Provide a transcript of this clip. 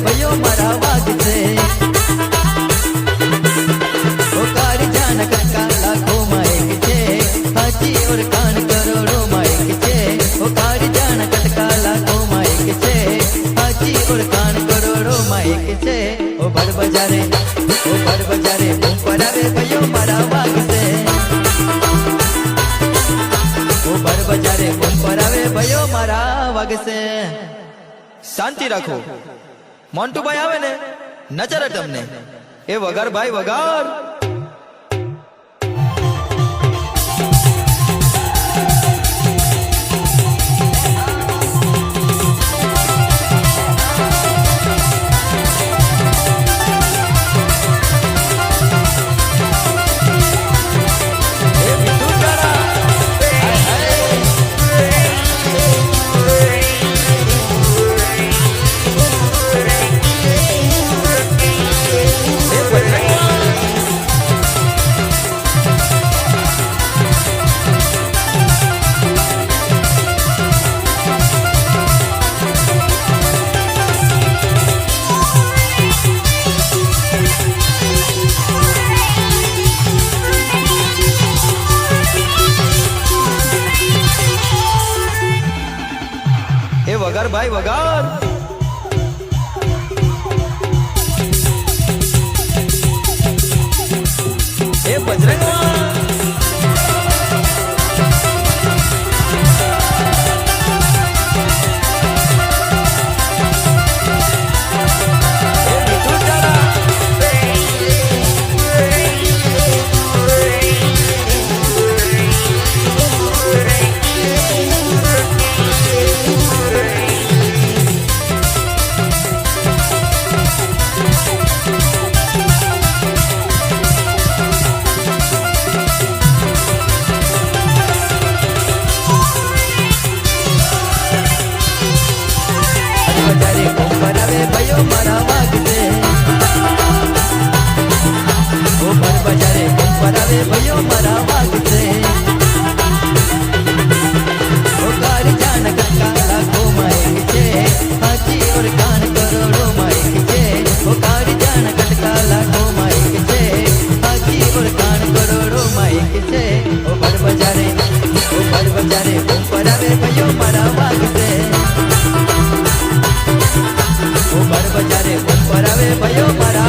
भयो मारा वागसे ओ कारी जान कटका लाखों माइक छे हाथी और कान करोड़ों माइक छे ओ कारी जान कटका लाखों माइक छे हाथी और कान करोड़ों माइक छे ओ भर बजारे बूम परावे भयो मारा वागसे ओ भर बजारे बूम परावे भयो मारा वागसे। शांति राखो मोंटू भाई आवे ने नजर तमने ए वगार भाई वगार। वगार भाई वगार। ए बजरंग बजारे बूम परावे भयो मारा वागसे ओ भर बजारे बूम परावे भयो मारा वागसे ओ कारी जान कटका लाखों माइक छे हाथी और कान करोड़ों माइक छे ओ कारी जान कटका लाखों माइक छे हाथी और कान करोड़ों माइक छे ओ भर बजारे बूम परावे भयो मारा वागसे ओ भर बजारे बूम परावे भयो मारा